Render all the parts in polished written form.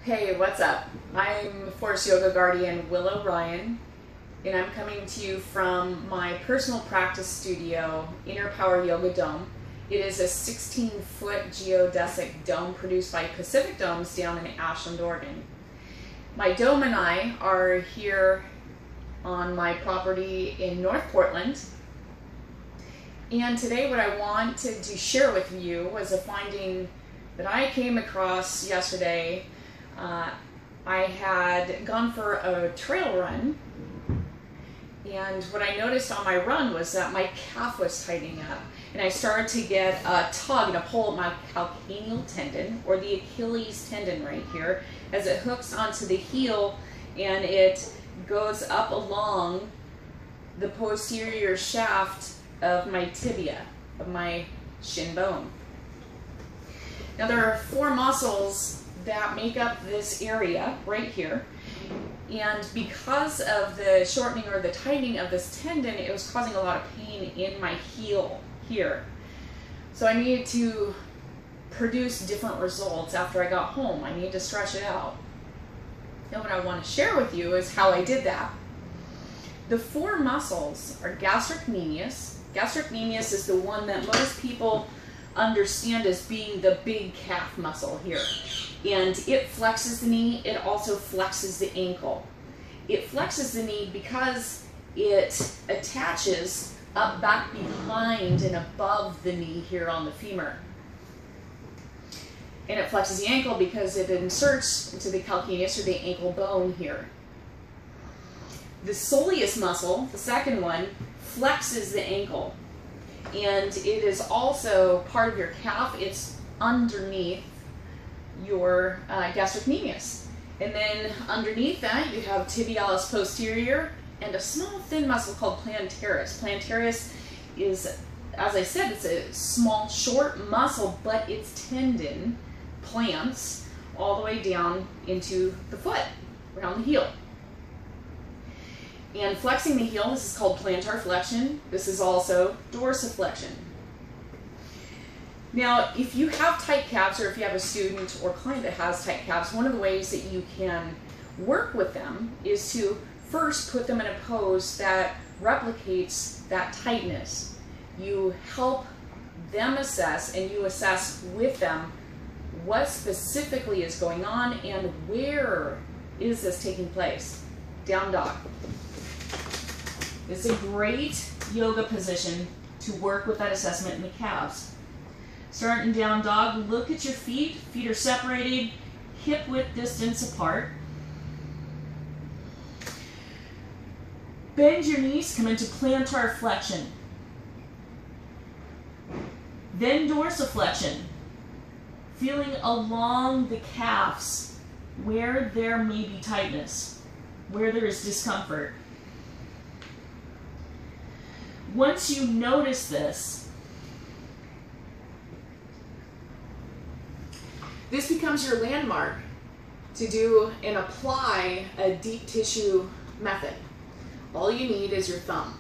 Hey, what's up? I'm Force Yoga Guardian Willow Ryan, and I'm coming to you from my personal practice studio, Inner Power Yoga Dome. It is a 16-foot geodesic dome produced by Pacific Domes down in Ashland, Oregon. My dome and I are here on my property in North Portland. And today what I wanted to share with you was a finding that I came across yesterday. I had gone for a trail run, and what I noticed on my run was that my calf was tightening up, and I started to get a tug and a pull at my calcaneal tendon, or the Achilles tendon right here, as it hooks onto the heel and it goes up along the posterior shaft of my tibia, of my shin bone. Now there are 4 muscles that make up this area right here, and because of the shortening or the tightening of this tendon, it was causing a lot of pain in my heel here. So I needed to produce different results after I got home. I needed to stretch it out. And what I want to share with you is how I did that. The 4 muscles are gastrocnemius. Gastrocnemius is the one that most people understand as being the big calf muscle here. And it flexes the knee, it also flexes the ankle. It flexes the knee because it attaches up back behind and above the knee here on the femur. And it flexes the ankle because it inserts into the calcaneus, or the ankle bone here. The soleus muscle, the second one, flexes the ankle. And it is also part of your calf. It's underneath your gastrocnemius. And then underneath that you have tibialis posterior and a small thin muscle called plantaris. Plantaris is, as I said, it's a small short muscle, but its tendon plants all the way down into the foot, around the heel. And flexing the heel, this is called plantar flexion. This is also dorsiflexion. Now, if you have tight calves, or if you have a student or client that has tight calves, one of the ways that you can work with them is to first put them in a pose that replicates that tightness. You help them assess, and you assess with them what specifically is going on and where is this taking place. Down dog. It's a great yoga position to work with that assessment in the calves. Starting down dog, look at your feet. Feet are separated, hip width distance apart. Bend your knees, come into plantar flexion. Then dorsiflexion, feeling along the calves where there may be tightness, where there is discomfort. Once you notice this, this becomes your landmark to do and apply a deep tissue method. All you need is your thumb.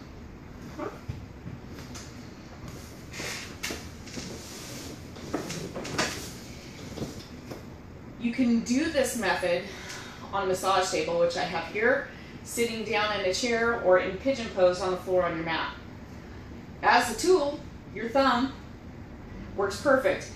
You can do this method on a massage table, which I have here, sitting down in a chair, or in pigeon pose on the floor on your mat. As a tool, your thumb works perfect.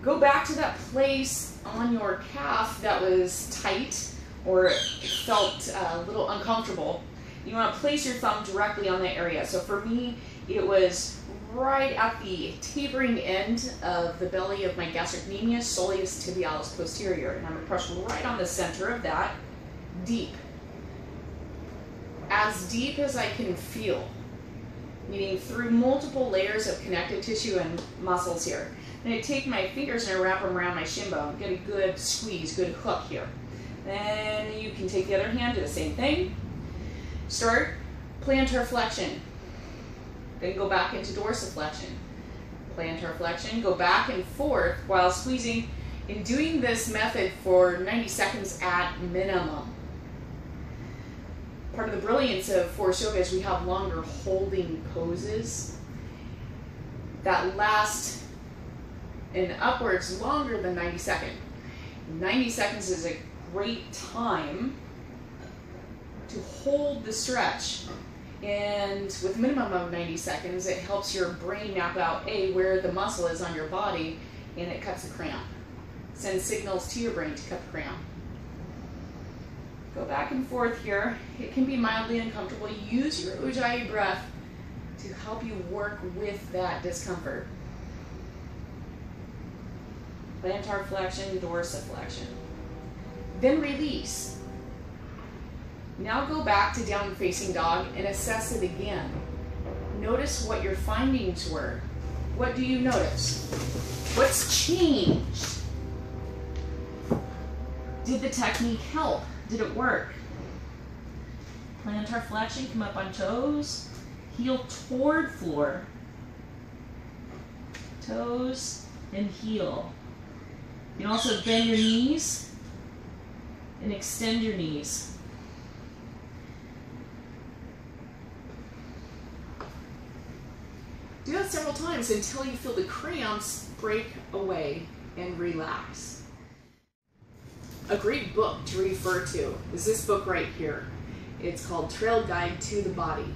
Go back to that place on your calf that was tight or felt a little uncomfortable. You want to place your thumb directly on that area. So for me, it was right at the tapering end of the belly of my gastrocnemius, soleus tibialis posterior. And I'm going to press right on the center of that, deep. As deep as I can feel, meaning through multiple layers of connective tissue and muscles here. And I take my fingers and I wrap them around my shin bone, get a good squeeze, good hook here. Then you can take the other hand, do the same thing. Start plantar flexion, then go back into dorsiflexion. Plantar flexion, go back and forth while squeezing, and doing this method for 90 seconds at minimum. Part of the brilliance of Force Yoga is we have longer holding poses that last and upwards longer than 90 seconds. 90 seconds is a great time to hold the stretch. And with a minimum of 90 seconds, it helps your brain map out where the muscle is on your body, and it cuts the cramp. Sends signals to your brain to cut the cramp. Go back and forth here. It can be mildly uncomfortable. Use your Ujjayi breath to help you work with that discomfort. Plantar flexion, dorsiflexion. Then release. Now go back to down facing dog and assess it again. Notice what your findings were. What do you notice? What's changed? Did the technique help? Did it work? Plantar flexion, come up on toes. Heel toward floor. Toes and heel. You can also bend your knees and extend your knees. Do that several times until you feel the cramps break away and relax. A great book to refer to is this book right here. It's called Trail Guide to the Body.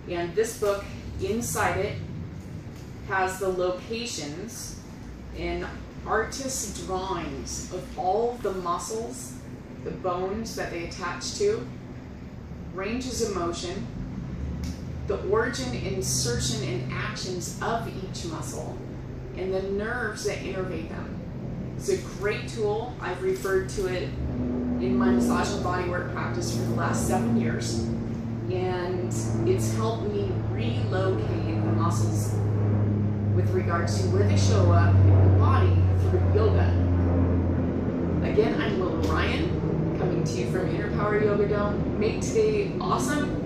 And this book, inside it, has the locations and artist drawings of all the muscles, the bones that they attach to, ranges of motion, the origin, insertion, and actions of each muscle, and the nerves that innervate them. It's a great tool. I've referred to it in my massage and bodywork practice for the last 7 years, and it's helped me relocate the muscles with regards to where they show up in the body through yoga. Again, I'm Willow Ryan, coming to you from Inner Power Yoga Dome. Make today awesome,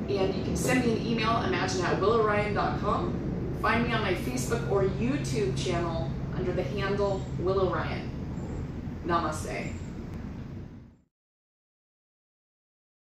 and you can send me an email, imagine@willowryan.com. Find me on my Facebook or YouTube channel under the handle Willow Ryan. Namaste.